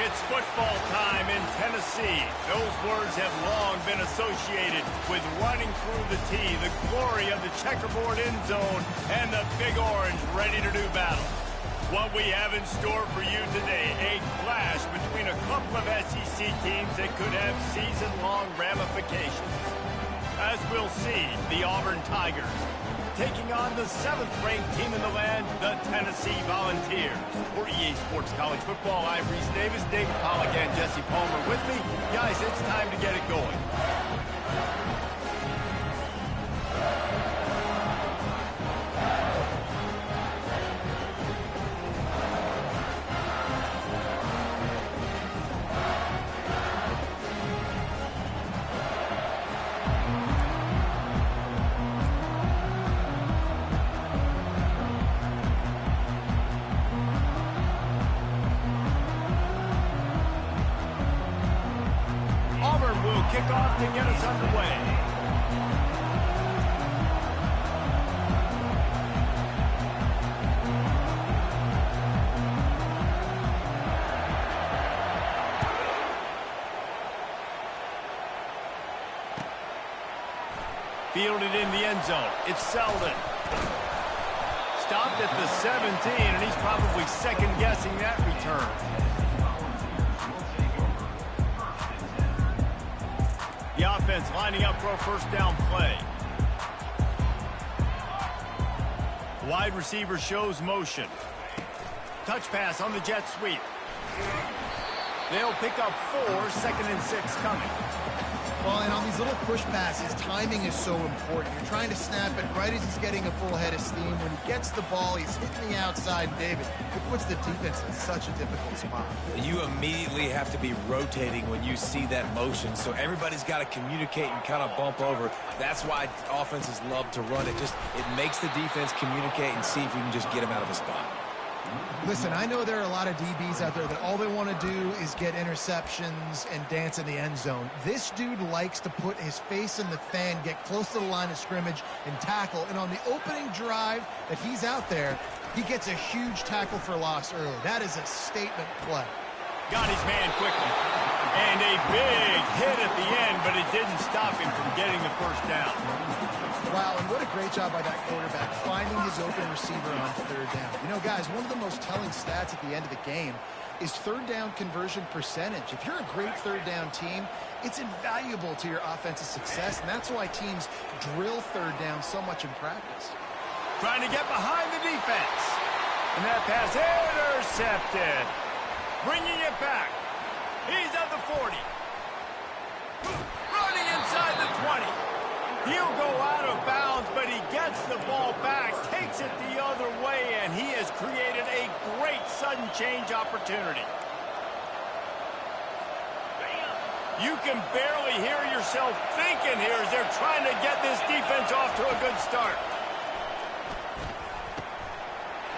It's football time in Tennessee. Those words have long been associated with running through the tee, the glory of the checkerboard end zone, and the Big Orange ready to do battle. What we have in store for you today, a clash between a couple of SEC teams that could have season-long ramifications. As we'll see, the Auburn Tigers taking on the 7th-ranked team in the land, the Tennessee Volunteers. For EA Sports College Football, I'm Reese Davis, David Pollack, and Jesse Palmer with me. Guys, it's time to get it going. Kickoff to get us underway. Fielded in the end zone. It's Selden. Stopped at the 17, and he's probably second-guessing that return. The offense lining up for a first down play. Wide receiver shows motion. Touch pass on the jet sweep. They'll pick up 4, 2nd and 6 coming. Well, and on these little push passes, timing is so important. You're trying to snap it right as he's getting a full head of steam. When he gets the ball, he's hitting the outside. David, it puts the defense in such a difficult spot. You immediately have to be rotating when you see that motion, so everybody's got to communicate and kind of bump over. That's why offenses love to run it. It makes the defense communicate and see if you can just get him out of a spot. Listen, I know there are a lot of DBs out there that all they want to do is get interceptions and dance in the end zone. This dude likes to put his face in the fan, get close to the line of scrimmage, and tackle. And on the opening drive that he's out there, he gets a huge tackle for loss early. That is a statement play. Got his man quickly. And a big hit at the end, but it didn't stop him from getting the first down. Wow, and what a great job by that quarterback, finding his open receiver on third down. You know, guys, one of the most telling stats at the end of the game is third down conversion percentage. If you're a great third down team, it's invaluable to your offensive success, and that's why teams drill third down so much in practice. Trying to get behind the defense. And that pass intercepted. Bringing it back. He's at the 40. Running inside the 20. He'll go out of bounds, but he gets the ball back, takes it the other way, and he has created a great sudden change opportunity. You can barely hear yourself thinking here as they're trying to get this defense off to a good start.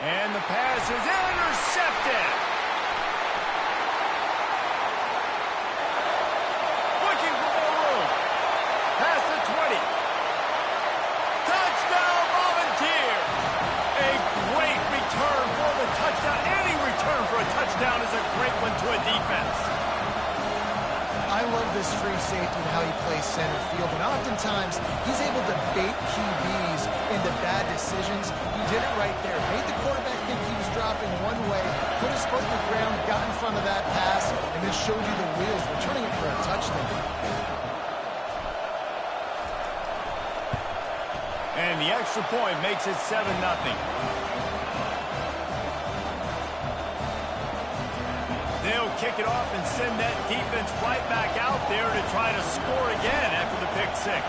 And the pass is intercepted. Looking for more room. Past the 20. Touchdown, Volunteers. A great return for the touchdown. Any return for a touchdown is a great one to a defense. I love this free safety and how he plays center field, and oftentimes he's able to bait QBs into bad decisions. He did it right there. Made the quarterback think he was dropping one way, put his foot in the ground, got in front of that pass, and then showed you the wheels, returning it for a touchdown. And the extra point makes it 7-0. They'll kick it off and send that defense right back out there to try to score again after the pick 6.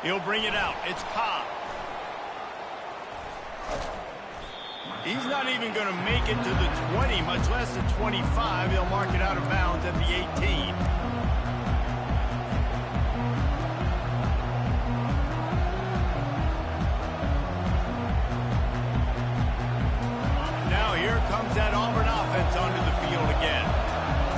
He'll bring it out. It's Cobb. He's not even going to make it to the 20, much less the 25. He'll mark it out of bounds at the 18. Comes that Auburn offense onto the field again.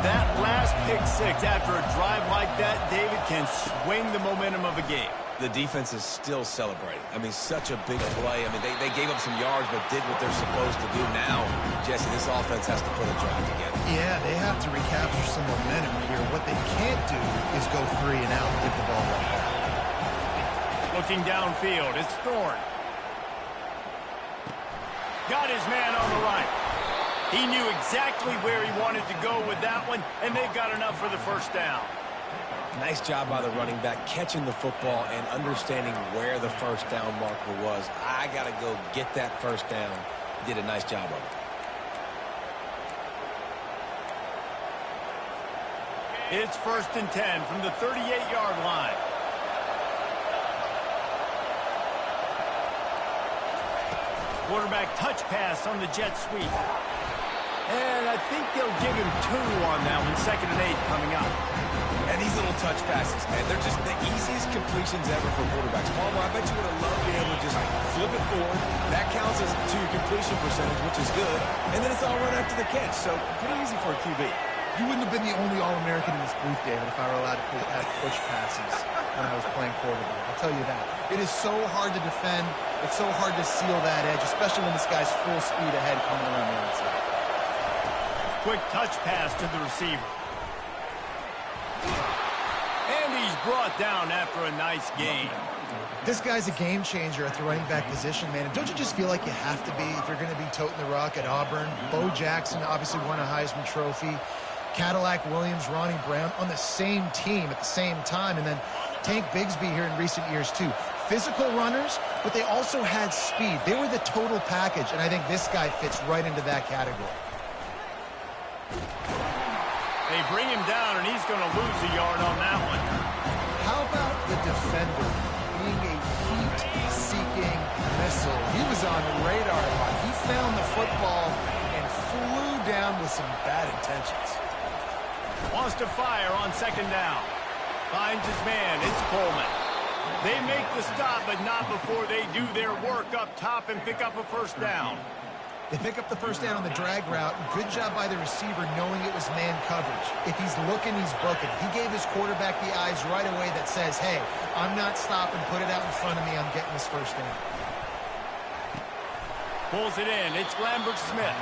That last pick 6 after a drive like that, David, can swing the momentum of a game. The defense is still celebrating. I mean, such a big play. I mean, they gave up some yards but did what they're supposed to do. Now, Jesse, this offense has to put a drive together. Yeah, they have to recapture some momentum here. What they can't do is go 3 and out and give the ball right back. Looking downfield, it's Thorne. Got his man on the right. He knew exactly where he wanted to go with that one, and they've got enough for the first down. Nice job by the running back catching the football and understanding where the first down marker was. I got to go get that first down. He did a nice job of it. It's 1st and 10 from the 38-yard line. Quarterback touch pass on the jet sweep. And I think they'll give him 2 on that one. 2nd and 8 coming up. And these little touch passes, man, they're just the easiest completions ever for quarterbacks. Palmer, I bet you would have loved being able to just flip it forward. That counts as to your completion percentage, which is good. And then it's all run after the catch. So pretty easy for a QB. You wouldn't have been the only All-American in this booth, David, if I were allowed to have push passes when I was playing quarterback. I'll tell you that. It is so hard to defend. It's so hard to seal that edge, especially when this guy's full speed ahead coming around the outside. Quick touch pass to the receiver. And he's brought down after a nice gain. This guy's a game changer at the running back position, man. And don't you just feel like you have to be if you're going to be toting the rock at Auburn? Bo Jackson obviously won a Heisman Trophy. Cadillac Williams, Ronnie Brown on the same team at the same time. And then Tank Bigsby here in recent years, too. Physical runners, but they also had speed. They were the total package, and I think this guy fits right into that category. They bring him down, and he's going to lose a yard on that one. How about the defender being a heat-seeking missile? He was on radar lock. He found the football and flew down with some bad intentions. Wants to fire on 2nd down. Finds his man. It's Coleman. They make the stop, but not before they do their work up top and pick up a first down. They pick up the first down on the drag route. Good job by the receiver knowing it was man coverage. If he's looking, he's booking. He gave his quarterback the eyes right away that says, hey, I'm not stopping. Put it out in front of me. I'm getting this first down. Pulls it in. It's Lambert-Smith.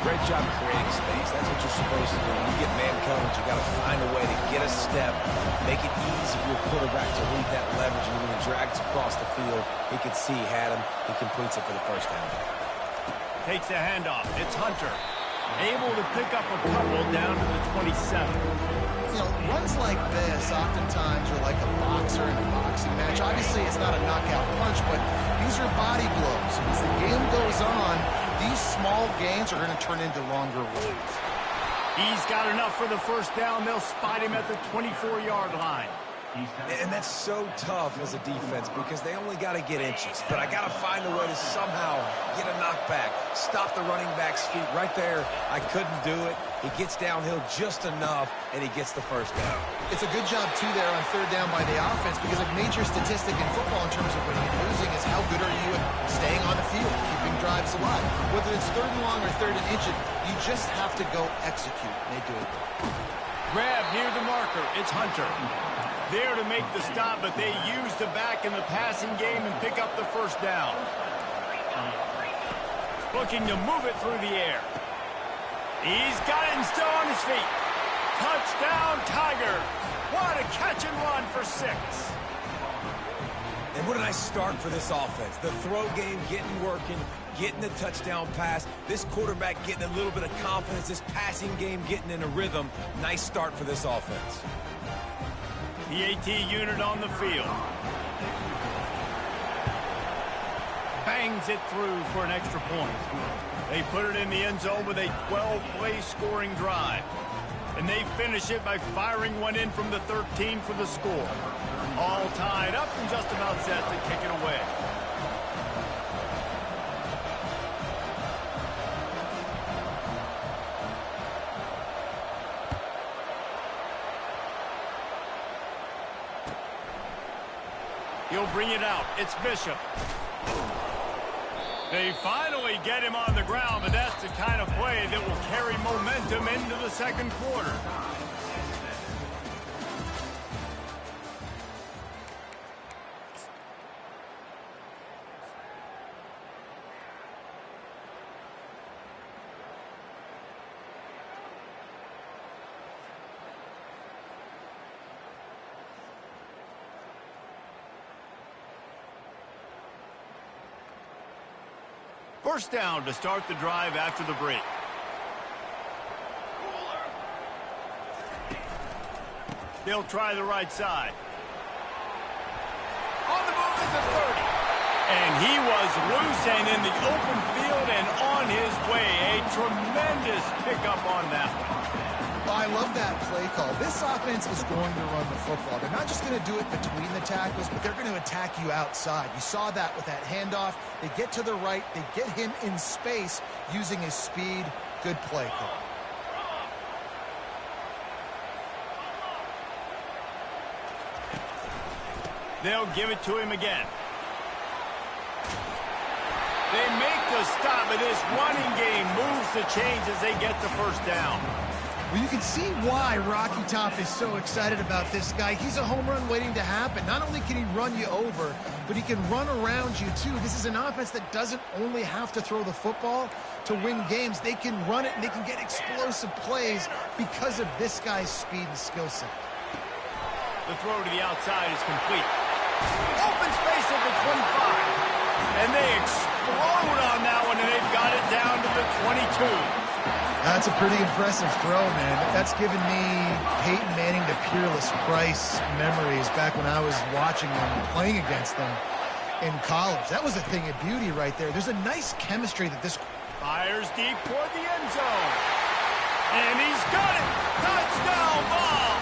Great job creating space. That's what you're supposed to do. When you get man coverage, you got to find a way to get a step, make it easy for your quarterback to read that leverage. And when he drags across the field, he can see he had him. He completes it for the first down. Takes the handoff. It's Hunter. Able to pick up a couple down to the 27. You know, runs like this oftentimes are like a boxer in a boxing match. Obviously, it's not a knockout punch, but these are body blows. And as the game goes on, these small gains are going to turn into longer runs. He's got enough for the first down. They'll spot him at the 24-yard line. And that's so tough as a defense because they only got to get inches. But I got to find a way to somehow get a knockback, stop the running back's feet right there. I couldn't do it. He gets downhill just enough, and he gets the first down. It's a good job, too, there on 3rd down by the offense because a major statistic in football in terms of winning and losing is how good are you at staying on the field, keeping drives alive. Whether it's 3rd and long or 3rd and inches, you just have to go execute, and they do it. Grab near the marker. It's Hunter. There to make the stop, but they use the back in the passing game and pick up the first down. Looking to move it through the air. He's got it and still on his feet. Touchdown, Tigers. What a catch and run for 6. And what a nice start for this offense. The throw game getting working, getting the touchdown pass. This quarterback getting a little bit of confidence. This passing game getting in a rhythm. Nice start for this offense. The AT unit on the field. Bangs it through for an extra point. They put it in the end zone with a 12-play scoring drive. And they finish it by firing one in from the 13 for the score. All tied up and just about set to kick it away. He'll bring it out. It's Bishop. They finally get him on the ground, but that's the kind of play that will carry momentum into the second quarter. First down to start the drive after the break. They'll try the right side. On the move at the 30. And he was loose and in the open field and on his way. A tremendous pickup on that one. Well, I love that play call. This offense is going to run the football. They're not just going to do it between the tackles, but they're going to attack you outside. You saw that with that handoff. They get to the right. They get him in space using his speed. Good play call. They'll give it to him again. They make the stop, but this running game moves the chains as they get the first down. Well, you can see why Rocky Top is so excited about this guy. He's a home run waiting to happen. Not only can he run you over, but he can run around you, too. This is an offense that doesn't only have to throw the football to win games. They can run it, and they can get explosive plays because of this guy's speed and skill set. The throw to the outside is complete. Open space at the 25. And they explode on that one, and they've got it down to the 22. That's a pretty impressive throw, man. That's given me Peyton Manning to Peerless Price memories back when I was watching them, playing against them in college. That was a thing of beauty right there. There's a nice chemistry that this... Fires deep toward the end zone. And he's got it. Touchdown ball.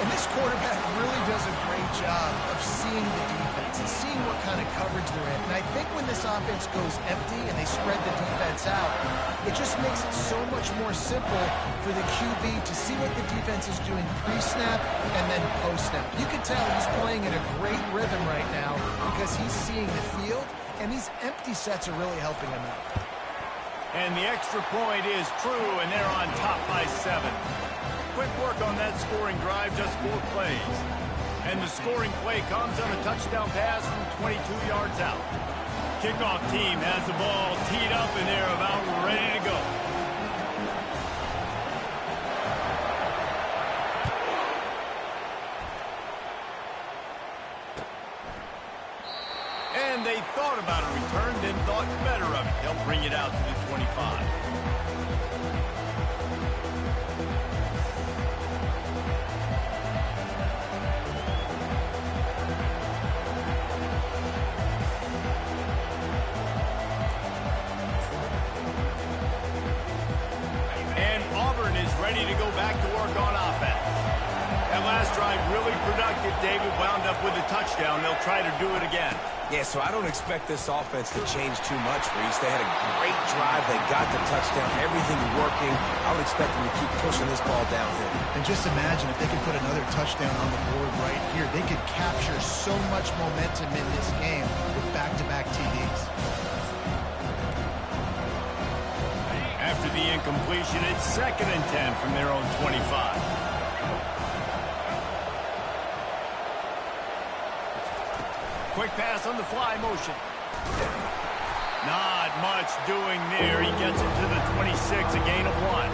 And this quarterback really does a great job of seeing the defense and seeing what kind of coverage they're in. And I think when this offense goes empty and they spread the defense out, it just makes it so much more simple for the QB to see what the defense is doing pre-snap and then post-snap. You can tell he's playing in a great rhythm right now because he's seeing the field, and these empty sets are really helping him out. And the extra point is true, and they're on top by 7. Quick work on that scoring drive, just 4 plays. And the scoring play comes on a touchdown pass from 22 yards out. Kickoff team has the ball teed up, and they're about ready to go. And they thought about a return, then thought better of it. They'll bring it out to the 25. Ready to go back to work on offense. That last drive really productive. David wound up with a touchdown. They'll try to do it again. Yeah, so I don't expect this offense to change too much, Reese. They had a great drive. They got the touchdown. Everything working. I would expect them to keep pushing this ball downhill. And just imagine if they could put another touchdown on the board right here. They could capture so much momentum in this game with back-to-back TDs. After the incompletion, it's 2nd and 10 from their own 25. Quick pass on the fly motion. Not much doing there. He gets it to the 26, a gain of 1.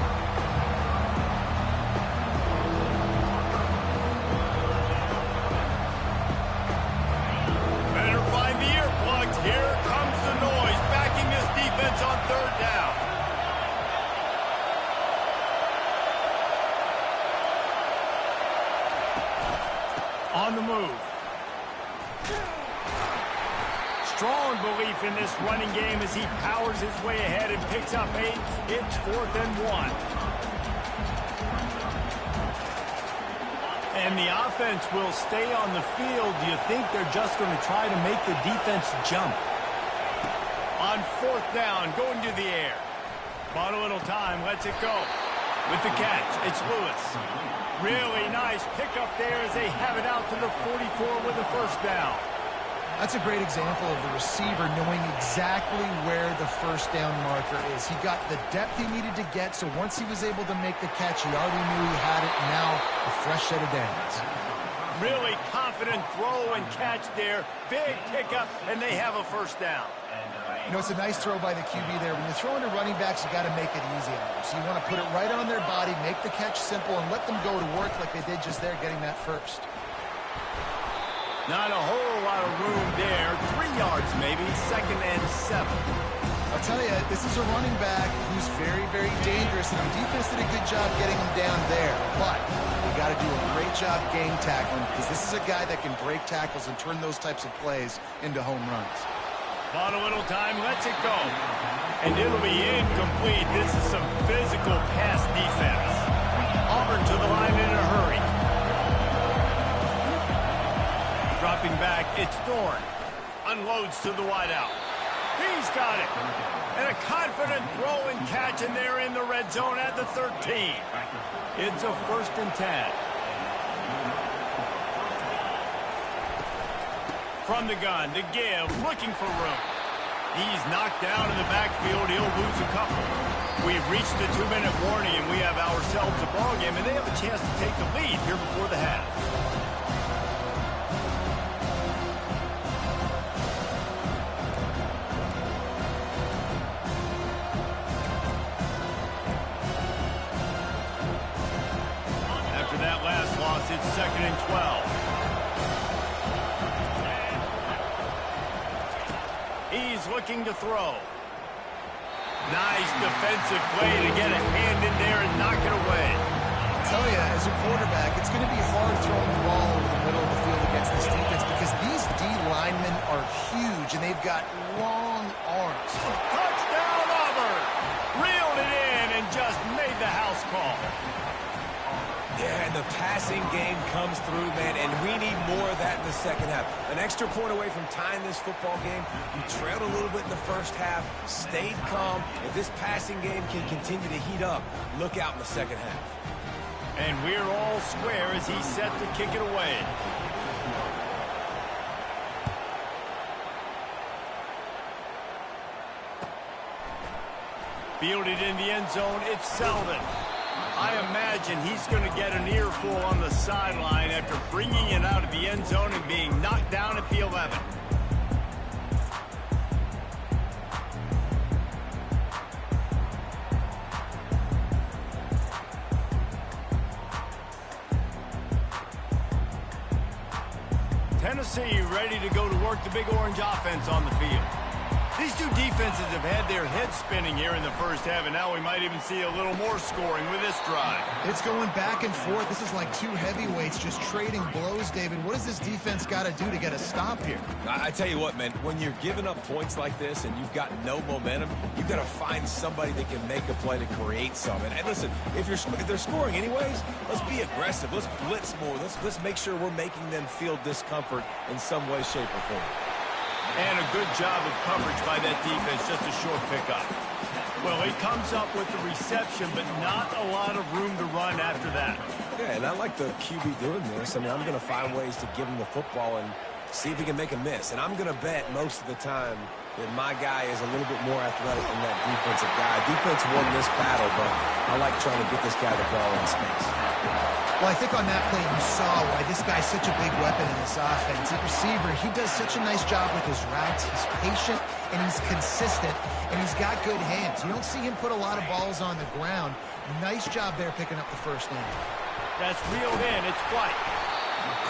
Better find the earplugs. Here comes the noise, backing this defense on 3rd down. On the move. Strong belief in this running game as he powers his way ahead and picks up 8. It's 4th and 1. And the offense will stay on the field. Do you think they're just going to try to make the defense jump? On 4th down, going to the air. Bought a little time, lets it go. With the catch, it's Lewis. Really nice pickup there as they have it out to the 44 with a 1st down. That's a great example of the receiver knowing exactly where the 1st down marker is. He got the depth he needed to get, so once he was able to make the catch, he already knew he had it, and now a fresh set of downs. Really confident throw and catch there. Big pickup, and they have a 1st down. You know, it's a nice throw by the QB there. When you're throwing to running backs, you got to make it easy on them. So you want to put it right on their body, make the catch simple, and let them go to work like they did just there, getting that 1st. Not a whole lot of room there. 3 yards maybe, 2nd and 7. I'll tell you, this is a running back who's very, very dangerous, and the defense did a good job getting him down there. But you got to do a great job game tackling, because this is a guy that can break tackles and turn those types of plays into home runs. Bought a little time, lets it go. And it'll be incomplete. This is some physical pass defense. Auburn to the line in a hurry. Dropping back, it's Thorne. Unloads to the wideout. He's got it. And a confident throw and catch, and they're in the red zone at the 13. It's a 1st and 10. From the gun, to give, looking for room. He's knocked down in the backfield. He'll lose a couple. We've reached the 2-minute warning, and we have ourselves a ball game, and they have a chance to take the lead here before the half. After that last loss, it's 2nd and 12. He's looking to throw. Nice defensive play to get a hand in there and knock it away. I tell you, as a quarterback, it's going to be hard throwing the ball over the middle of the field against this defense, because these D linemen are huge and they've got long arms. Touchdown, Auburn! Reeled it in and just made the house call. Yeah, and the passing game comes through, man, and we need more of that in the second half. An extra point away from tying this football game. You trailed a little bit in the first half, stayed calm. If this passing game can continue to heat up, look out in the second half. And we're all square as he's set to kick it away. Fielded in the end zone, it's Selden. I imagine he's going to get an earful on the sideline after bringing it out of the end zone and being knocked down at the 11. Tennessee ready to go to work the Big Orange offense on the field. These two defenses have had their heads spinning here in the first half, and now we might even see a little more scoring with this drive. It's going back and forth. This is like two heavyweights just trading blows, David. What does this defense got to do to get a stop here? I tell you what, man, when you're giving up points like this and you've got no momentum, you've got to find somebody that can make a play to create something. And listen, if they're scoring anyways, let's be aggressive. Let's blitz more. Let's make sure we're making them feel discomfort in some way, shape, or form. And a good job of coverage by that defense, just a short pickup. Well, he comes up with the reception, but not a lot of room to run after that. Yeah, and I like the QB doing this. I mean, I'm going to find ways to give him the football and see if he can make a miss. And I'm going to bet most of the time that my guy is a little bit more athletic than that defensive guy. Defense won this battle, but I like trying to get this guy the ball in space. Well, I think on that play you saw why this guy's such a big weapon in this offense. At receiver, he does such a nice job with his routes. He's patient, and he's consistent, and he's got good hands. You don't see him put a lot of balls on the ground. Nice job there picking up the first down. That's reeled in. It's White.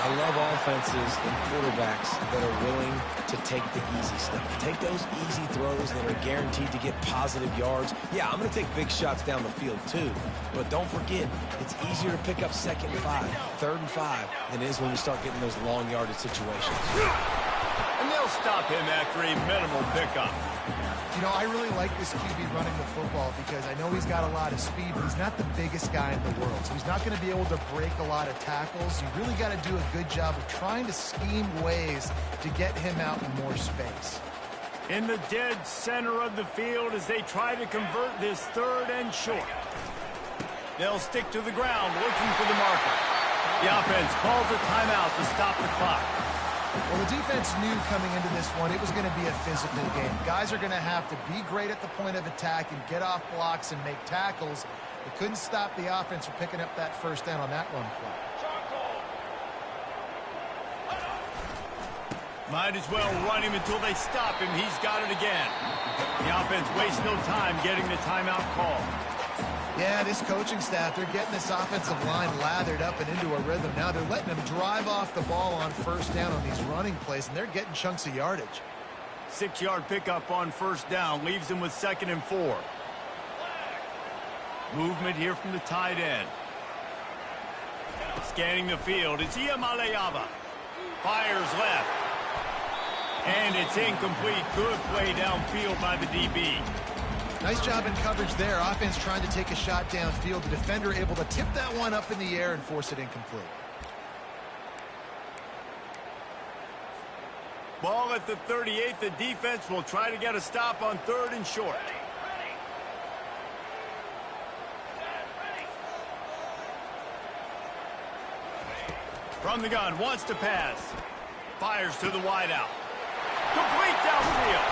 I love offenses and quarterbacks that are willing to take the easy stuff. Take those easy throws that are guaranteed to get positive yards. Yeah, I'm going to take big shots down the field too. But don't forget, it's easier to pick up 2nd and 5, 3rd and 5 than it is when you start getting those long yardage situations. And they'll stop him after a minimal pickup. You know, I really like this QB running the football because I know he's got a lot of speed, but he's not the biggest guy in the world. So he's not going to be able to break a lot of tackles. You really got to do a good job of trying to scheme ways to get him out in more space. In the dead center of the field as they try to convert this 3rd and short. They'll stick to the ground looking for the marker. The offense calls a timeout to stop the clock. Well, the defense knew coming into this one it was going to be a physical game. Guys are going to have to be great at the point of attack and get off blocks and make tackles. They couldn't stop the offense from picking up that first down on that run play. Might as well run him until they stop him. He's got it again. The offense wastes no time getting the timeout call. Yeah, this coaching staff, they're getting this offensive line lathered up and into a rhythm. Now they're letting them drive off the ball on first down on these running plays, and they're getting chunks of yardage. 6-yard pickup on first down leaves them with 2nd and 4. Movement here from the tight end. Scanning the field, it's Iamaleava. Fires left. And it's incomplete. Good play downfield by the DB. Nice job in coverage there. Offense trying to take a shot downfield. The defender able to tip that one up in the air and force it incomplete. Ball at the 38. The defense will try to get a stop on 3rd and short. From the gun, wants to pass. Fires to the wideout. Complete downfield.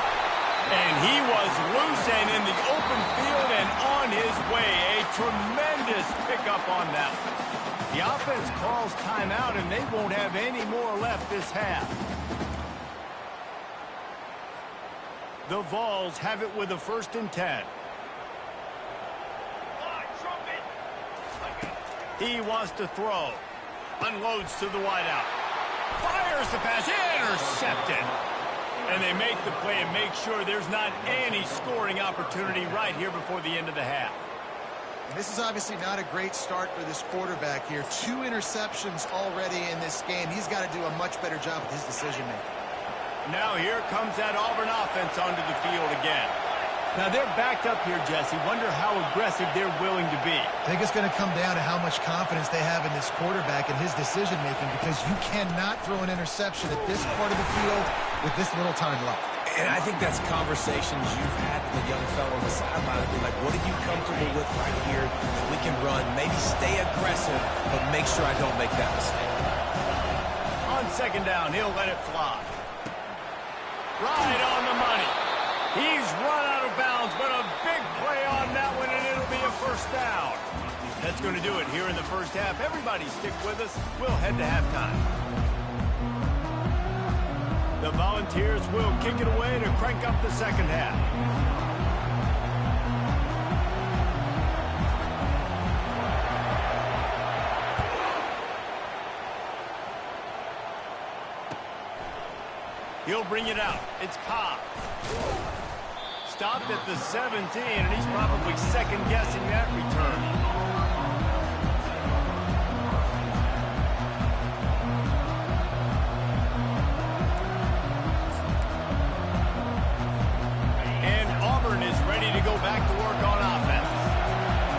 And he was loose and in the open field and on his way. A tremendous pickup on that one. The offense calls timeout, and they won't have any more left this half. The Vols have it with a 1st and 10. He wants to throw. Unloads to the wideout. Fires the pass. Intercepted. And they make the play and make sure there's not any scoring opportunity right here before the end of the half. And this is obviously not a great start for this quarterback here. 2 interceptions already in this game. He's got to do a much better job with his decision-making. Now here comes that Auburn offense onto the field again. Now they're backed up here, Jesse. Wonder how aggressive they're willing to be. I think it's going to come down to how much confidence they have in this quarterback and his decision-making, because you cannot throw an interception at this part of the field with this little time left. And I think that's conversations you've had with the young fellow on the sideline. Be like, what are you comfortable with right here that we can run? Maybe stay aggressive, but make sure I don't make that mistake. On 2nd down, he'll let it fly. Right on the money. He's run out of bounds, but a big play on that one, and it'll be a 1st down. That's going to do it here in the first half. Everybody stick with us. We'll head to halftime. The Volunteers will kick it away to crank up the 2nd half. He'll bring it out. It's Cobb. Stopped at the 17, and he's probably second-guessing that return. And Auburn is ready to go back to work on offense.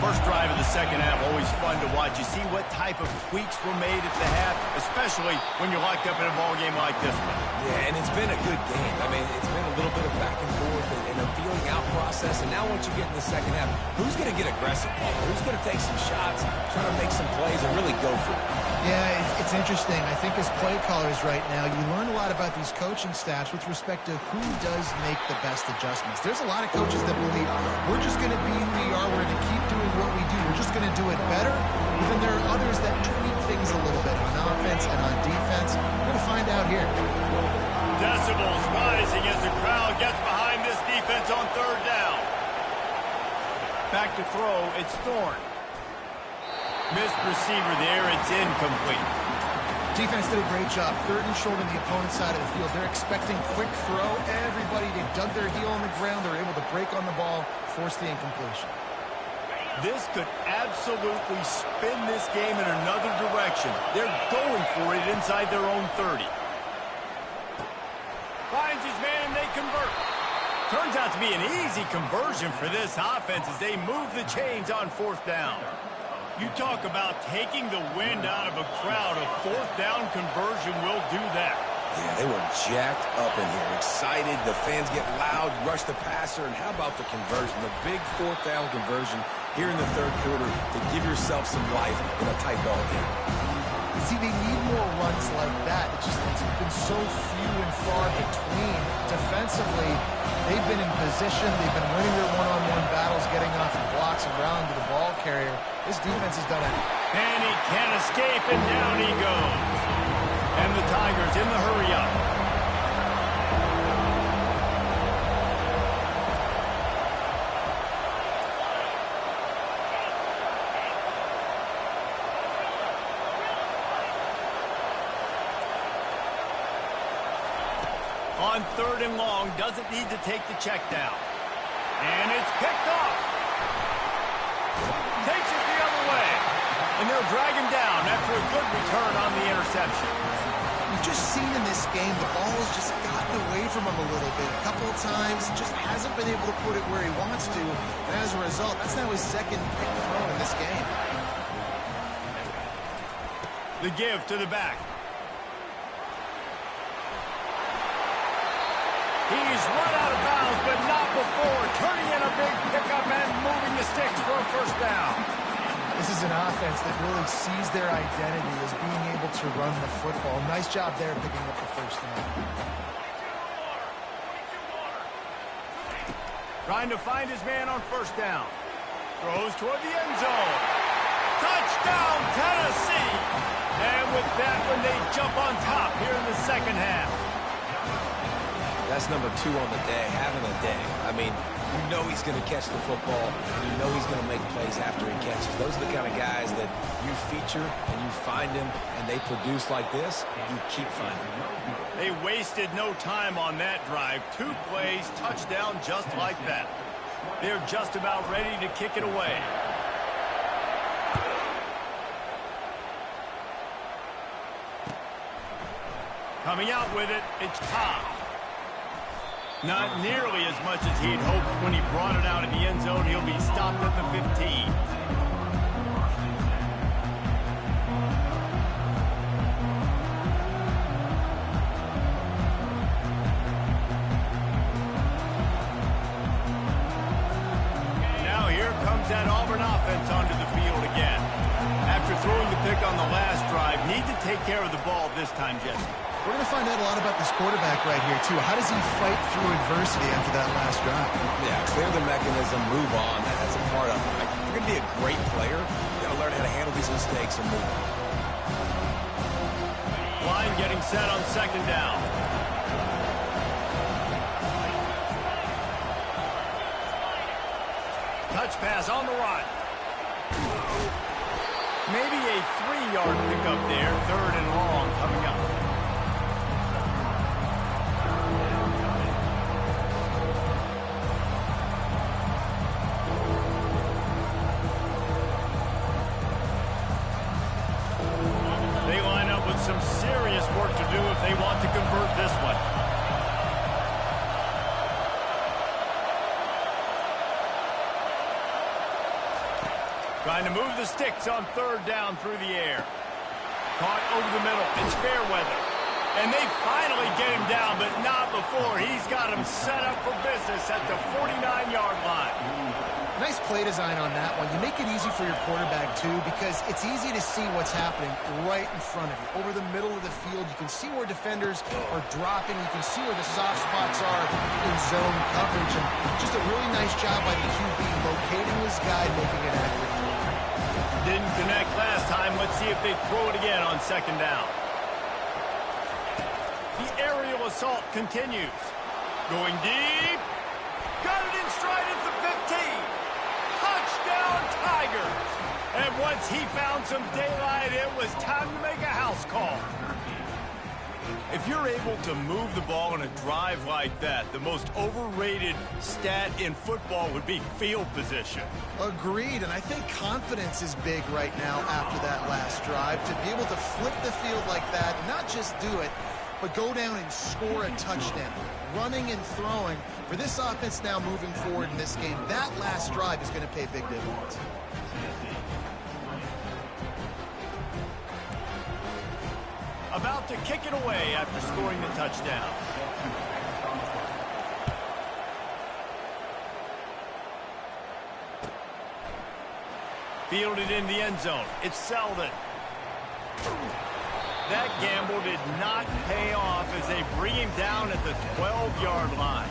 First drive of the 2nd half, always fun to watch. You see what type of tweaks were made at the half, especially when you're locked up in a ball game like this one. Yeah, and it's been a good game. I mean, it's been a little bit of back and forth and a feeling out process. And now once you get in the 2nd half, who's going to get aggressive, Paul? Who's going to take some shots, try to make some plays, and really go for it? Yeah, it's interesting. I think as play callers right now, you learn a lot about these coaching staffs with respect to who does make the best adjustments. There's a lot of coaches that believe we're just going to be who we are. We're going to keep doing what we do. We're just going to do it better. But then there are others that tweak things a little bit on offense and on defense. We're going to find out here. Decibels rising as the crowd gets behind this defense on 3rd down. Back to throw, it's Thorne. Missed receiver there, it's incomplete. Defense did a great job. 3rd and short on the opponent's side of the field. They're expecting quick throw. Everybody, they dug their heel on the ground. They're able to break on the ball, force the incompletion. This could absolutely spin this game in another direction. They're going for it inside their own 30. Finds his man, and they convert. Turns out to be an easy conversion for this offense as they move the chains on 4th down. You talk about taking the wind out of a crowd. A 4th down conversion will do that. Yeah, they were jacked up in here, excited. The fans get loud, rush the passer, and how about the conversion? The big 4th down conversion here in the 3rd quarter to give yourself some life in a tight ball game. See, they need more runs like that. It's been so few and far between. Defensively, they've been in position. They've been winning their one-on-one battles, getting off the blocks and rallying to the ball carrier. This defense has done it. And he can't escape, and down he goes. And the Tigers in the hurry-up. On 3rd and long, doesn't need to take the check down. And it's picked off. Takes it the other way. And they'll drag him down after a good return on the interception. We've just seen in this game the ball has just gotten away from him a little bit. A couple of times, just hasn't been able to put it where he wants to. And as a result, that's now his 2nd pick thrown in this game. The give to the back. He's run out of bounds, but not before. Turning in a big pickup and moving the sticks for a 1st down. This is an offense that really sees their identity as being able to run the football. Nice job there picking up the 1st down. Trying to find his man on 1st down. Throws toward the end zone. Touchdown, Tennessee! And with that one, they jump on top here in the 2nd half. That's number 2 on the day, having a day. I mean, you know he's going to catch the football, and you know he's going to make plays after he catches. Those are the kind of guys that you feature and you find them, and they produce like this, you keep finding them. They wasted no time on that drive. 2 plays, touchdown just like that. They're just about ready to kick it away. Coming out with it, it's Cobb. Not nearly as much as he'd hoped when he brought it out in the end zone. He'll be stopped at the 15. Now here comes that Auburn offense onto the field again. After throwing the pick on the last drive, need to take care of the ball this time, Jesse. We're going to find out a lot about this quarterback right here, too. How does he fight through adversity after that last drive? Yeah, clear the mechanism, move on. That's a part of it. Like, if you're going to be a great player, you got to learn how to handle these mistakes and move on. Line getting set on 2nd down. Touch pass on the run. Maybe a 3-yard pickup there. 3rd and long coming up. They line up with some serious work to do if they want to convert this one. Trying to move the sticks on 3rd down through the air. Caught over the middle. It's Fairweather. And they finally get him down, but not before. He's got him set up for business at the 49-yard line. Nice play design on that one. You make it easy for your quarterback, too, because it's easy to see what's happening right in front of you. Over the middle of the field, you can see where defenders are dropping. You can see where the soft spots are in zone coverage. And just a really nice job by the QB locating his guy, making it accurate. Didn't connect last time. Let's see if they throw it again on 2nd down. The aerial assault continues. Going deep. Got it in stride at the 15. Touchdown, Tigers. And once he found some daylight, it was time to make a house call. If you're able to move the ball in a drive like that, the most overrated stat in football would be field position. Agreed, and I think confidence is big right now after that last drive. To be able to flip the field like that, not just do it, but go down and score a touchdown. Running and throwing. For this offense now moving forward in this game, that last drive is going to pay big dividends. About to kick it away after scoring the touchdown. Fielded in the end zone. It's Selden. That gamble did not pay off as they bring him down at the 12-yard line.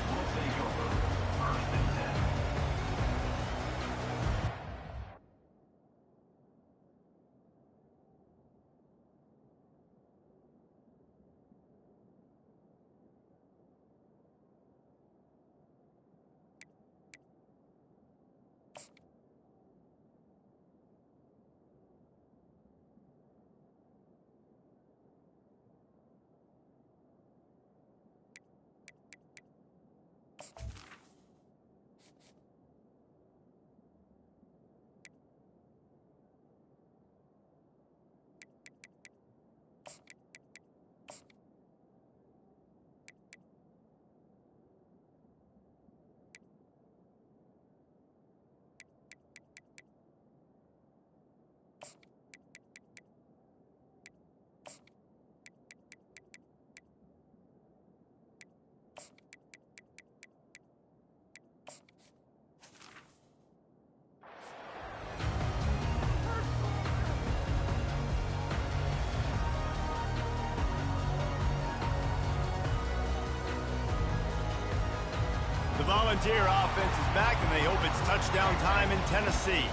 Volunteer offense is back, and they hope it's touchdown time in Tennessee.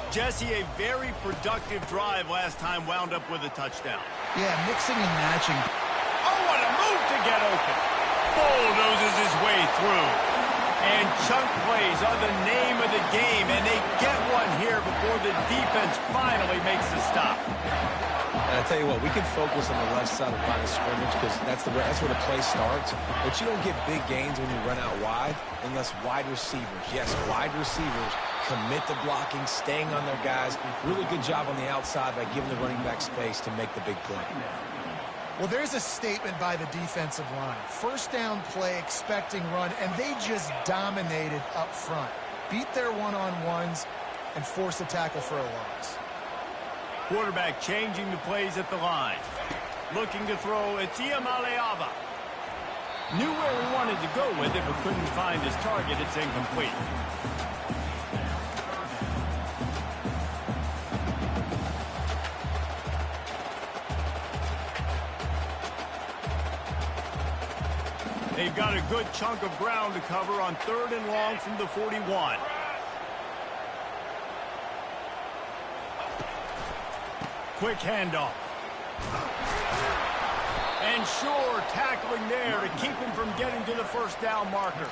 Jesse, a very productive drive last time wound up with a touchdown. Yeah, mixing and matching. Oh, what a move to get open. Bulldozes his way through. And chunk plays are the name of the game, and they get one here before the defense finally makes the stop. And I tell you what, we can focus on the left side of the line of scrimmage because that's where the play starts. But you don't get big gains when you run out wide unless wide receivers, yes, wide receivers, commit to blocking, staying on their guys. Really good job on the outside by giving the running back space to make the big play. Well, there's a statement by the defensive line. First down play, expecting run, and they just dominated up front. Beat their one-on-ones and force a tackle for a loss. Quarterback changing the plays at the line. Looking to throw, it's Iamaleava. Knew where he wanted to go with it, but couldn't find his target. It's incomplete. They've got a good chunk of ground to cover on 3rd and long from the 41. Quick handoff. And sure, tackling there to keep him from getting to the first down marker.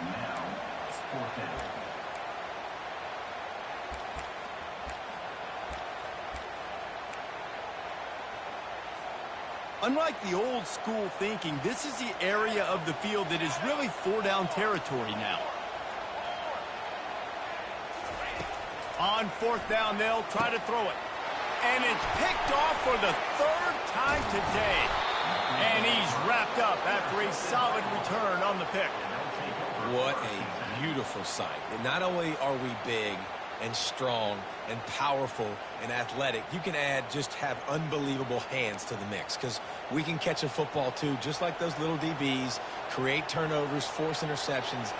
Now, it's 4th down. Unlike the old school thinking, this is the area of the field that is really 4-down territory now. On 4th down, they'll try to throw it. And it's picked off for the 3rd time today. And he's wrapped up after a solid return on the pick. What a beautiful sight. And not only are we big and strong and powerful and athletic, you can have unbelievable hands to the mix because we can catch a football too, just like those little DBs, create turnovers, force interceptions.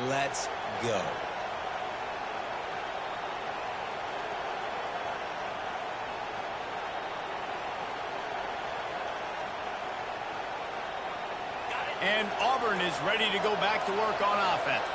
Let's go. And Auburn is ready to go back to work on offense.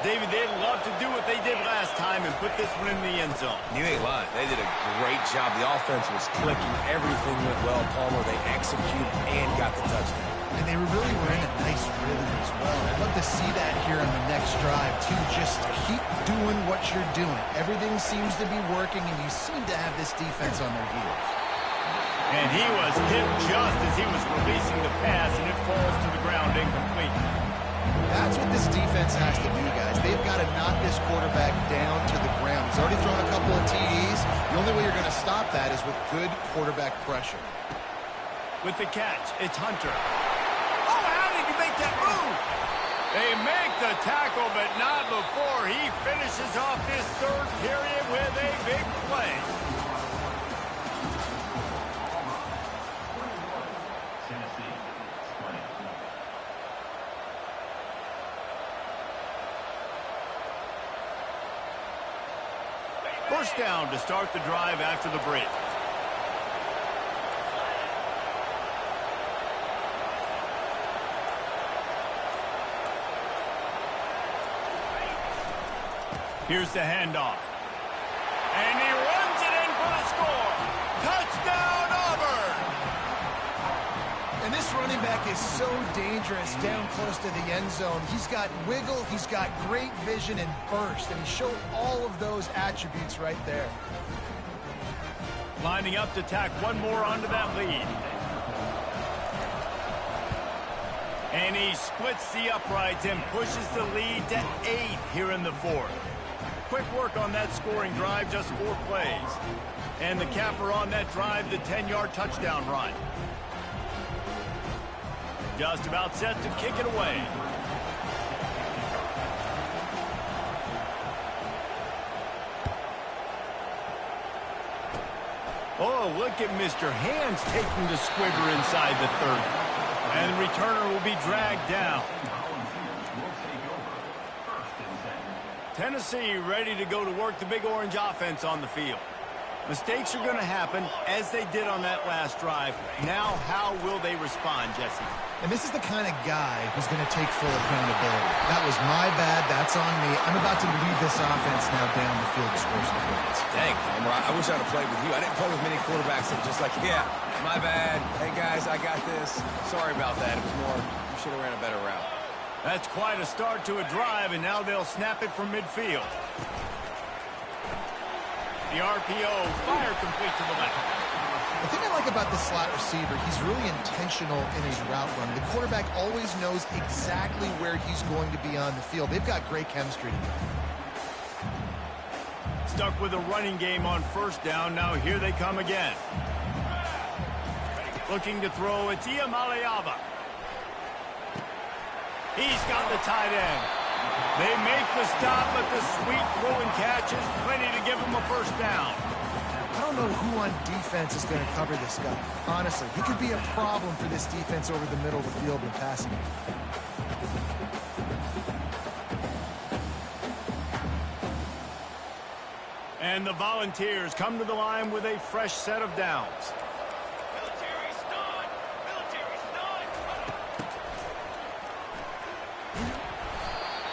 David, they'd love to do what they did last time and put this one in the end zone. You ain't lying. They did a great job. The offense was clicking. Everything went well. Palmer, they executed and got the touchdown. And they really were in a nice rhythm as well. I'd love to see that here on the next drive, too. Just keep doing what you're doing. Everything seems to be working, and you seem to have this defense on their heels. And he was hit just as he was releasing the pass, and it falls to the ground incomplete. That's what this defense has to do, guys. They've got to knock this quarterback down to the ground. He's already thrown a couple of TDs. The only way you're going to stop that is with good quarterback pressure. With the catch, it's Hunter. Oh, how did he make that move? They make the tackle, but not before he finishes off this 3rd period with a big play. First down to start the drive after the break. Here's the handoff. And he runs it in for the score. Touchdown, Auburn! And this running back is so dangerous down close to the end zone. He's got wiggle, he's got great vision and burst, and he showed all of those attributes right there. Lining up to tack one more onto that lead. And he splits the uprights and pushes the lead to 8 here in the 4th. Quick work on that scoring drive, just 4 plays. And the capper on that drive, the 10-yard touchdown run. Just about set to kick it away. Oh, look at Mr. Hands taking the squibber inside the 30. And the returner will be dragged down. Tennessee ready to go to work the Big Orange offense on the field. Mistakes are going to happen, as they did on that last drive. Now, how will they respond, Jesse? And this is the kind of guy who's going to take full accountability. That was my bad. That's on me. I'm about to lead this offense now down the field to score some points. Dang, Homer, I wish I'd have played with you. I didn't play with many quarterbacks that just like, yeah, my bad. Hey, guys, I got this. Sorry about that. It was more, you should have ran a better route. That's quite a start to a drive, and now they'll snap it from midfield. The RPO, fire complete to the left. The thing I like about this slot receiver, he's really intentional in his route run. The quarterback always knows exactly where he's going to be on the field. They've got great chemistry together. Stuck with a running game on first down. Now here they come again. Looking to throw, it's Iamaleava. He's got the tight end. They make the stop, but the sweet throw and catch is plenty to give him a first down. I don't know who on defense is going to cover this guy. Honestly, he could be a problem for this defense over the middle of the field when passing. And the Volunteers come to the line with a fresh set of downs.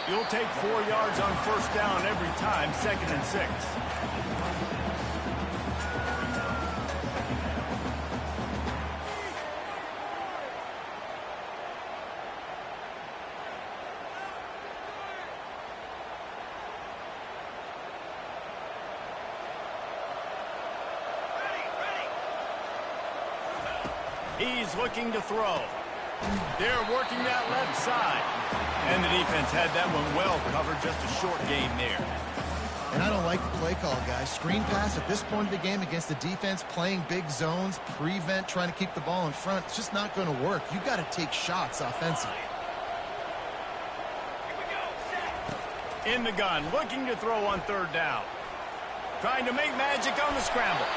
You'll take 4 yards on first down every time, 2nd and 6. He's looking to throw. They're working that left side. And the defense had that one well covered, just a short game there. And I don't like the play call, guys. Screen pass at this point of the game against the defense, playing big zones, prevent, trying to keep the ball in front. It's just not going to work. You've got to take shots offensively. In the gun, looking to throw on third down. Trying to make magic on the scramble.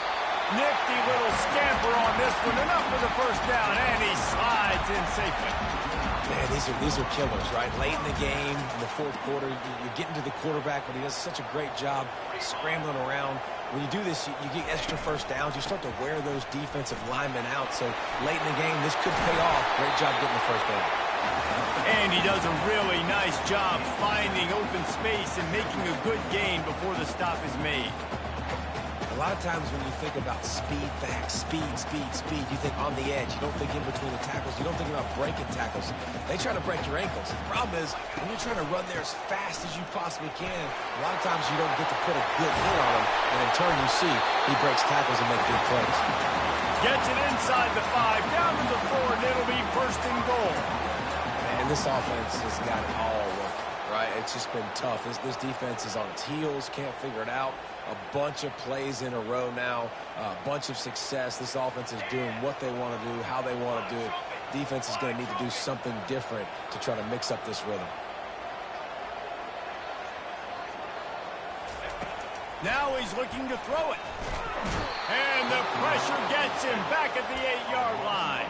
Nifty little scamper on this one. Enough for the first down, and he slides in safely. Man, these are killers, right? Late in the game, in the fourth quarter, you're getting to the quarterback, but he does such a great job scrambling around. When you do this, you get extra first downs. You start to wear those defensive linemen out. So late in the game, this could pay off. Great job getting the first down. And he does a really nice job finding open space and making a good gain before the stop is made. A lot of times when you think about speed back, speed, you think on the edge. You don't think in between the tackles. You don't think about breaking tackles. They try to break your ankles. The problem is when you're trying to run there as fast as you possibly can, a lot of times you don't get to put a good hit on him. And in turn, you see he breaks tackles and makes big plays. Gets it inside the 5, down to the 4, and it'll be first and goal. Man, this offense has got it all working, right? It's just been tough. This defense is on its heels, can't figure it out. A bunch of plays in a row now, a bunch of success. This offense is doing what they want to do, how they want to do it. Defense is going to need to do something different to try to mix up this rhythm. Now he's looking to throw it. And the pressure gets him back at the 8-yard line.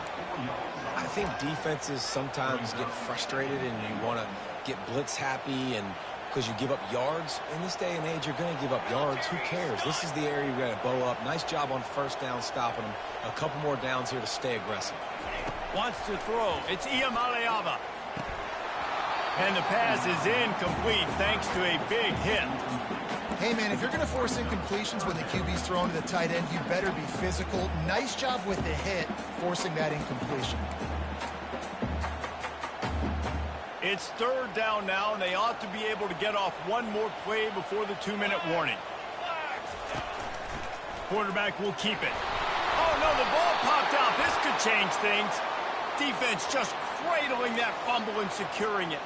I think defenses sometimes get frustrated and you want to get blitz happy and because you give up yards. In this day and age, you're going to give up yards. Who cares? This is the area you're going to bow up. Nice job on first down stopping them. A couple more downs here to stay aggressive. Wants to throw. It's Iamaleava. And the pass is incomplete thanks to a big hit. Hey, man, if you're going to force incompletions when the QB's thrown to the tight end, you better be physical. Nice job with the hit, forcing that incompletion. It's third down now, and they ought to be able to get off one more play before the 2-minute warning. Quarterback will keep it. Oh, no, the ball popped out. This could change things. Defense just cradling that fumble and securing it.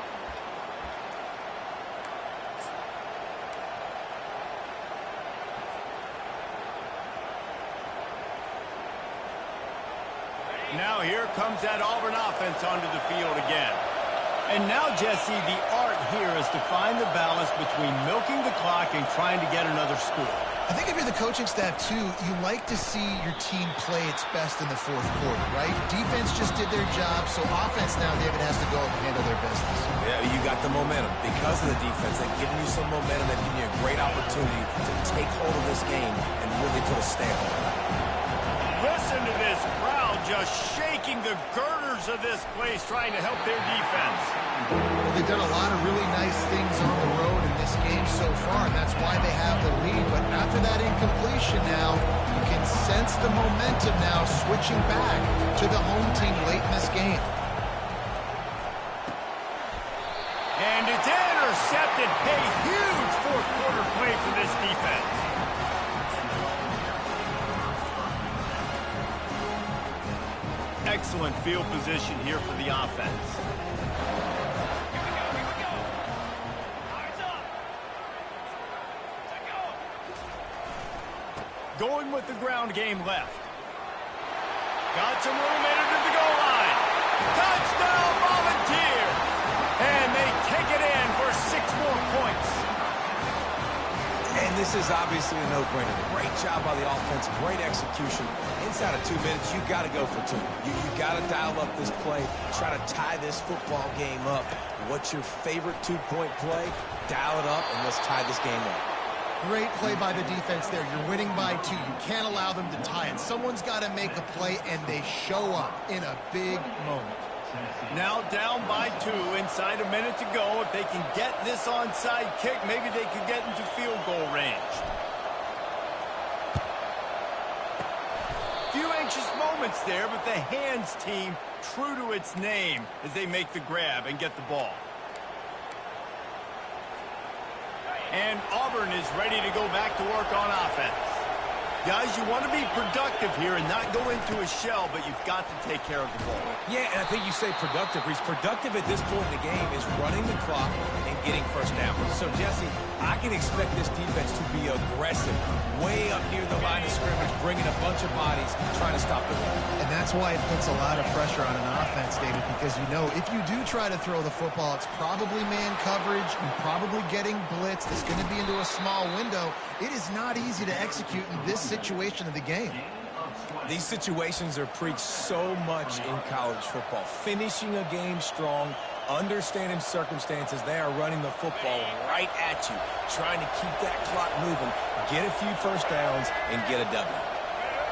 Now here comes that Auburn offense onto the field again. And now, Jesse, the art here is to find the balance between milking the clock and trying to get another score. I think if you're the coaching staff, too, you like to see your team play its best in the fourth quarter, right? Defense just did their job, so offense now, David, has to go and handle their business. Yeah, you got the momentum. Because of the defense, they've given you some momentum. They've given you a great opportunity to take hold of this game and really put a stamp on it. Listen to this crowd just shaking the girders of this place, trying to help their defense. Well, they've done a lot of really nice things on the road in this game so far, and that's why they have the lead. But after that incompletion now, you can sense the momentum now switching back to the home team late in this game. And it's intercepted. A huge fourth quarter play for this defense. Excellent field position here for the offense. Going with the ground game left. Got some room entered to the goal line. Touchdown, Volunteer! And they take it in for 6 more points. And this is obviously a no-brainer. Great job by the offense, great execution. Inside of 2 minutes, you got to go for 2. You got to dial up this play, try to tie this football game up. What's your favorite 2-point play? Dial it up, and let's tie this game up. Great play by the defense there. You're winning by 2. You can't allow them to tie it. Someone's got to make a play, and they show up in a big moment. Now down by 2, inside a minute to go. If they can get this onside kick, maybe they could get into field goal range. Few anxious moments there, but the hands team true to its name as they make the grab and get the ball. And Auburn is ready to go back to work on offense. Guys, you want to be productive here and not go into a shell, but you've got to take care of the ball. Yeah, and I think you say productive. He's productive at this point in the game is running the clock and getting first down. So, Jesse, I can expect this defense to be aggressive, way up near the line of scrimmage, bringing a bunch of bodies, trying to stop the run. And that's why it puts a lot of pressure on an offense, David, because you know if you do try to throw the football, it's probably man coverage, you're probably getting blitzed, it's going to be into a small window. It is not easy to execute in this situation of the game. These situations are preached so much in college football. Finishing a game strong, understanding circumstances. They are running the football right at you, trying to keep that clock moving, get a few first downs, and get a W.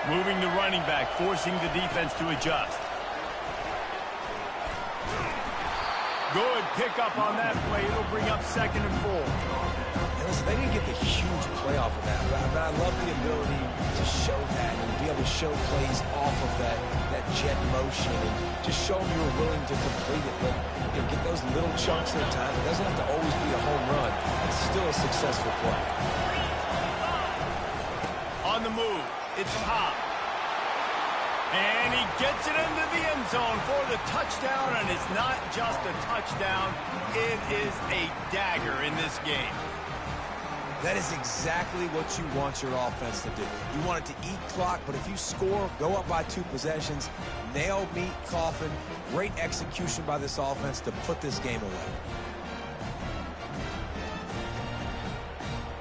Moving the running back, forcing the defense to adjust. Good pickup on that play. It'll bring up 2nd and 4. And listen, they didn't get the huge play off of that, but I love the ability to show that and be able to show plays off of that jet motion and just show them you're willing to complete it. But you know, get those little chunks at a time. It doesn't have to always be a home run. It's still a successful play. On the move, it's Pop. And he gets it into the end zone for the touchdown, and it's not just a touchdown, it is a dagger in this game. That is exactly what you want your offense to do. You want it to eat clock, but if you score, go up by 2 possessions, nail, meet, coffin, great execution by this offense to put this game away.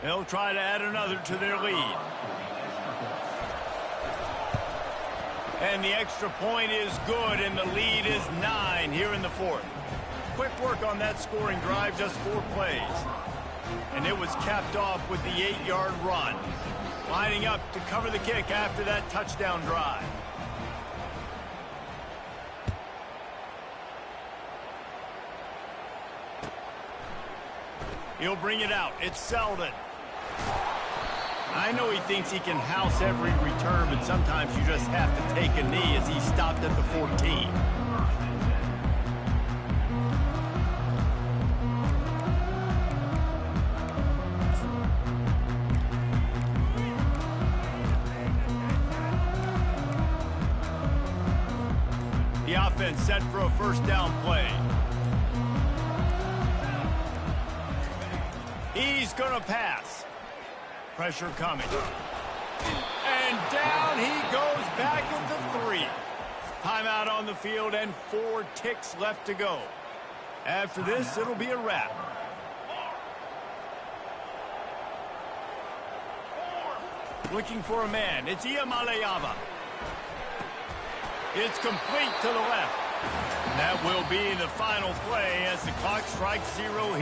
They'll try to add another to their lead. And the extra point is good, and the lead is 9 here in the 4th. Quick work on that scoring drive, just 4 plays. And it was capped off with the 8-yard run. Lining up to cover the kick after that touchdown drive. He'll bring it out. It's Selden. I know he thinks he can house every return, but sometimes you just have to take a knee as he stopped at the 14. The offense set for a first down play. He's going to pass. Pressure coming. And down he goes back at the 3. Timeout on the field and 4 ticks left to go. After this, it'll be a wrap. Looking for a man. It's Iamaleava. It's complete to the left. That will be the final play as the clock strikes 0 here.